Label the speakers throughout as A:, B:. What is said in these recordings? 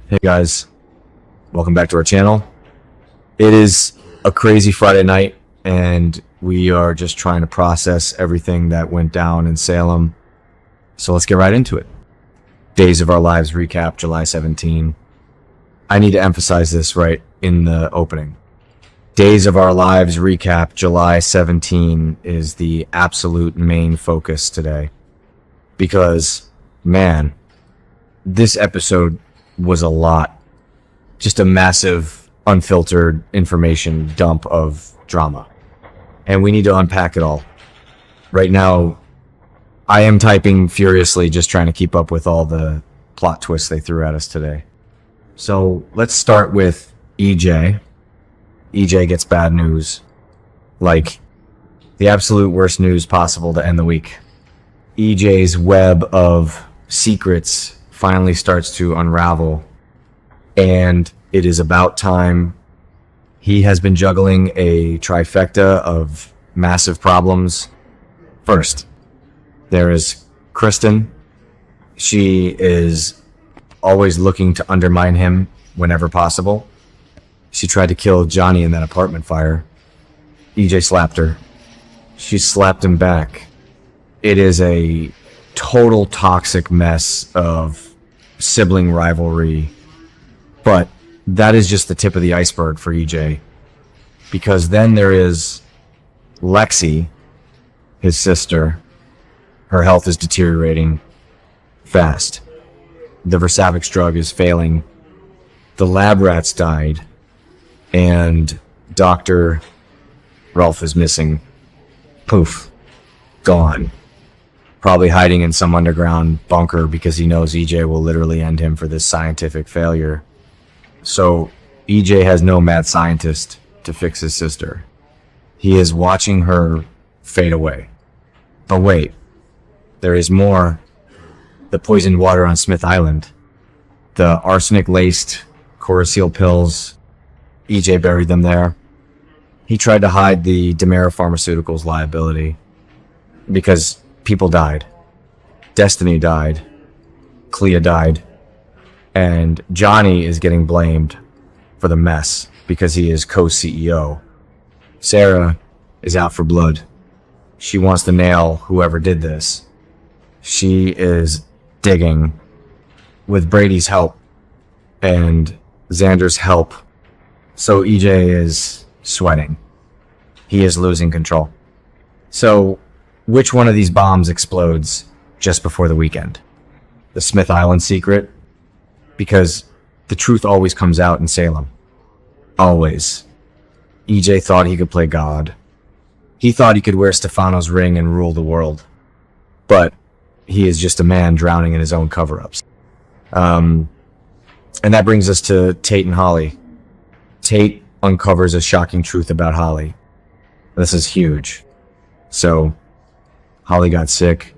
A: Hey guys, welcome back to our channel. It is a crazy Friday night and we are just trying to process everything that went down in Salem. So let's get right into it. Days of Our Lives recap, July 17. I need to emphasize this right in the opening. Days of Our Lives recap, July 17 is the absolute main focus today. Because, man, this episode was a lot. Just a massive, unfiltered information dump of drama. And we need to unpack it all. Right now, I am typing furiously, just trying to keep up with all the plot twists they threw at us today. So let's start with EJ. EJ gets bad news. Like, the absolute worst news possible to end the week. EJ's web of secrets finally starts to unravel, and it is about time. He has been juggling a trifecta of massive problems. First, there is Kristen. She is always looking to undermine him whenever possible. She tried to kill Johnny in that apartment fire. EJ slapped her. She slapped him back. It is a total toxic mess of sibling rivalry, but that is just the tip of the iceberg for EJ, because then there is Lexi, his sister. Her health is deteriorating fast. The Versavix drug is failing. The lab rats died, and Dr. Rolf is missing. Poof. Gone. Probably hiding in some underground bunker because he knows EJ will literally end him for this scientific failure. So EJ has no mad scientist to fix his sister. He is watching her fade away. But wait, there is more. The poisoned water on Smith Island. The arsenic-laced Coracil pills. EJ buried them there. He tried to hide the DiMera Pharmaceuticals liability because people died. Destiny died. Clea died. And Johnny is getting blamed for the mess because he is co-CEO. Sarah is out for blood. She wants to nail whoever did this. She is digging with Brady's help and Xander's help. So EJ is sweating. He is losing control. So which one of these bombs explodes just before the weekend? The Smith Island secret? Because the truth always comes out in Salem. Always. EJ thought he could play God. He thought he could wear Stefano's ring and rule the world. But he is just a man drowning in his own cover-ups. And that brings us to Tate and Holly. Tate uncovers a shocking truth about Holly. This is huge. So Holly got sick.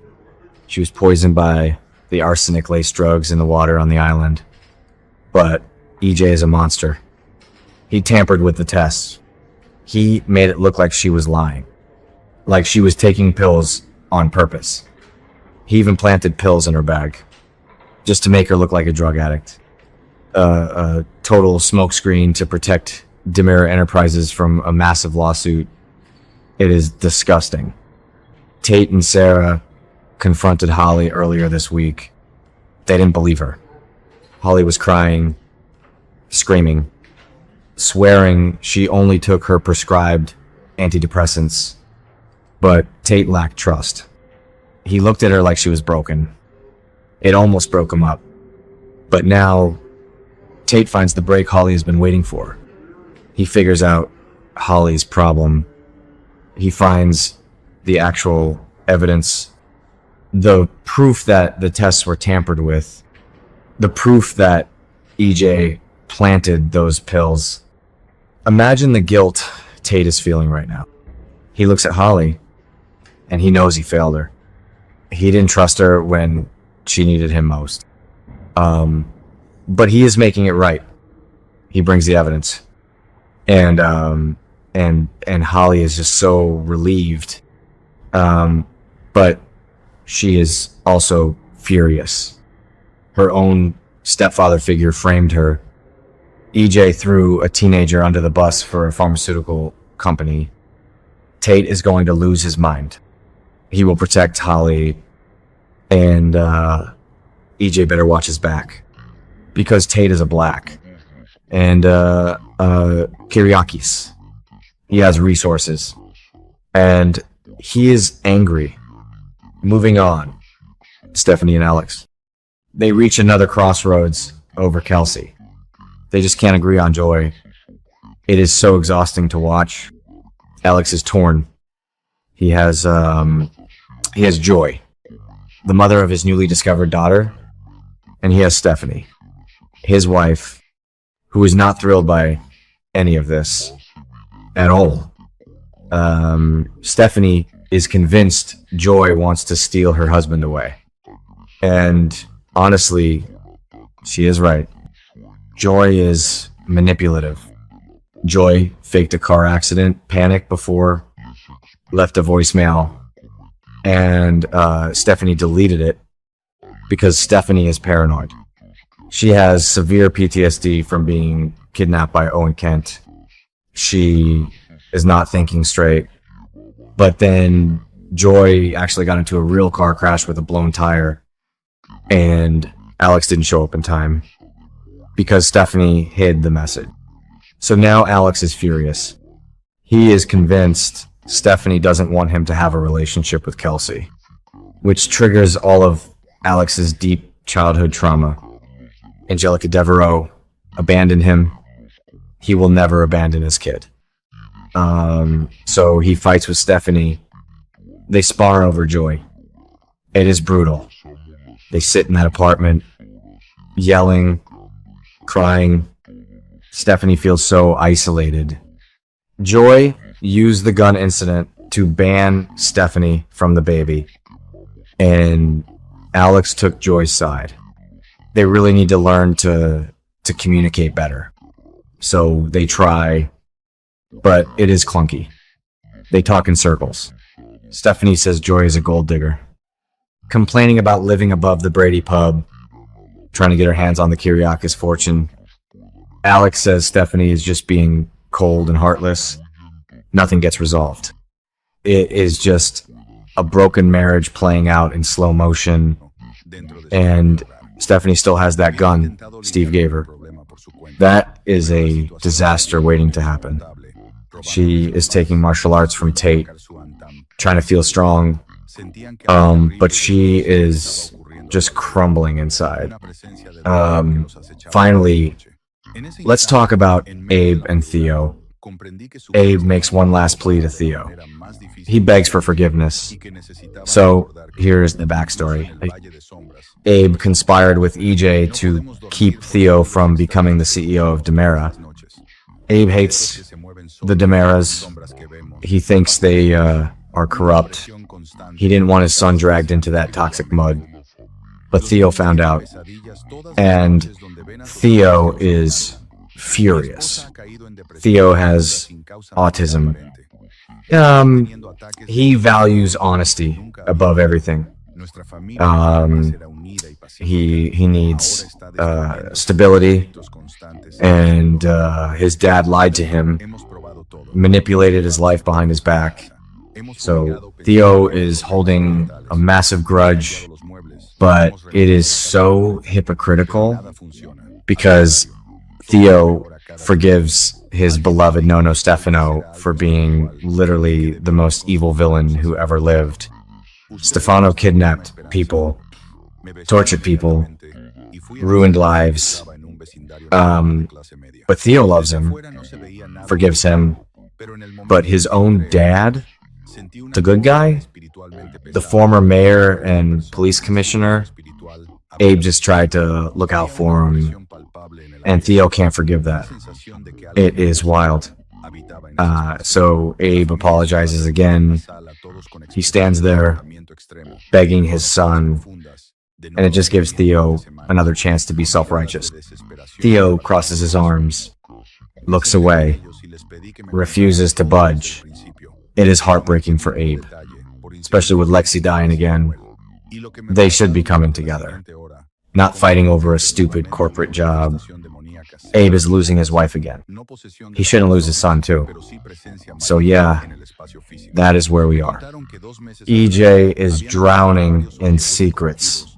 A: She was poisoned by the arsenic-laced drugs in the water on the island. But EJ is a monster. He tampered with the tests. He made it look like she was lying. Like she was taking pills on purpose. He even planted pills in her bag. Just to make her look like a drug addict. A total smokescreen to protect DiMera Enterprises from a massive lawsuit. It is disgusting. Tate and Sarah confronted Holly earlier this week. They didn't believe her. Holly was crying, screaming, swearing she only took her prescribed antidepressants. But Tate lacked trust. He looked at her like she was broken. It almost broke him up. But now, Tate finds the break Holly has been waiting for. He figures out Holly's problem. He finds the actual evidence, the proof that the tests were tampered with, the proof that EJ planted those pills. Imagine the guilt Tate is feeling right now. He looks at Holly, and he knows he failed her. He didn't trust her when she needed him most. But he is making it right. He brings the evidence. And Holly is just so relieved. But she is also furious. Her own stepfather figure framed her. EJ threw a teenager under the bus for a pharmaceutical company. Tate is going to lose his mind. He will protect Holly, and EJ better watch his back. Because Tate is a black. And Kyriakis. He has resources. And he is angry. Moving on. Stephanie and Alex. They reach another crossroads over Kelsey. They just can't agree on Joy. It is so exhausting to watch. Alex is torn. He has Joy, the mother of his newly discovered daughter, and he has Stephanie, his wife, who is not thrilled by any of this at all. Stephanie is convinced Joy wants to steal her husband away. And honestly, she is right. Joy is manipulative. Joy faked a car accident, panicked before, left a voicemail, and Stephanie deleted it because Stephanie is paranoid. She has severe PTSD from being kidnapped by Owen Kent. She is not thinking straight. But then Joy actually got into a real car crash with a blown tire, and Alex didn't show up in time because Stephanie hid the message. So now Alex is furious. He is convinced Stephanie doesn't want him to have a relationship with Kelsey, which triggers all of Alex's deep childhood trauma. Angelica Devereaux abandoned him. He will never abandon his kid. So he fights with Stephanie. They spar over Joy. It is brutal. They sit in that apartment, yelling, crying. Stephanie feels so isolated. Joy used the gun incident to ban Stephanie from the baby, and Alex took Joy's side. They really need to learn to communicate better. So they try, but it is clunky. They talk in circles. Stephanie says Joy is a gold digger, complaining about living above the Brady pub, trying to get her hands on the Kyriakis fortune. Alex says Stephanie is just being cold and heartless. Nothing gets resolved. It is just a broken marriage playing out in slow motion, and Stephanie still has that gun Steve gave her. That is a disaster waiting to happen. She is taking martial arts from Tate, trying to feel strong, but she is just crumbling inside. Finally, let's talk about Abe and Theo. Abe makes one last plea to Theo. He begs for forgiveness. So here's the backstory. Abe conspired with EJ to keep Theo from becoming the CEO of DiMera. Abe hates the DiMeras. He thinks they are corrupt. He didn't want his son dragged into that toxic mud. But Theo found out. And Theo is furious. Theo has autism. He values honesty above everything. He needs stability, and his dad lied to him, manipulated his life behind his back. So Theo is holding a massive grudge, but it is so hypocritical because Theo forgives his beloved Nono Stefano for being literally the most evil villain who ever lived. Stefano kidnapped people, tortured people, ruined lives. But Theo loves him, forgives him. But his own dad, the good guy, the former mayor and police commissioner, Abe just tried to look out for him, and Theo can't forgive that. It is wild. So Abe apologizes again. He stands there begging his son, and it just gives Theo another chance to be self-righteous. Theo crosses his arms, looks away, refuses to budge. It is heartbreaking for Abe, especially with Lexi dying again. They should be coming together. not fighting over a stupid corporate job. Abe is losing his wife again. He shouldn't lose his son too. So yeah, that is where we are. EJ is drowning in secrets.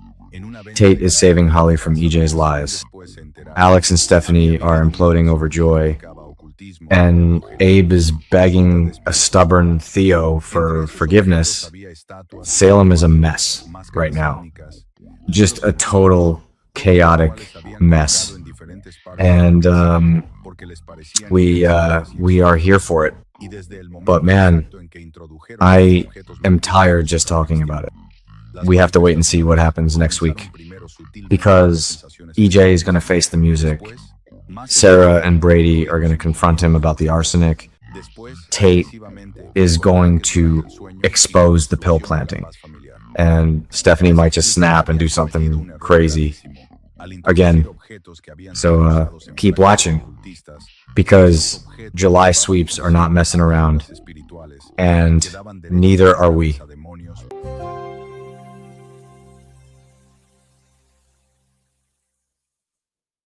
A: Tate is saving Holly from EJ's lies. Alex and Stephanie are imploding over Joy. And Abe is begging a stubborn Theo for forgiveness. Salem is a mess right now. Just a total chaotic mess. And we are here for it. But man, I am tired just talking about it. We have to wait and see what happens next week, because EJ is going to face the music. Sarah and Brady are going to confront him about the arsenic. Tate is going to expose the pill planting. And Stephanie might just snap and do something crazy again. So keep watching, because July sweeps are not messing around, and neither are we.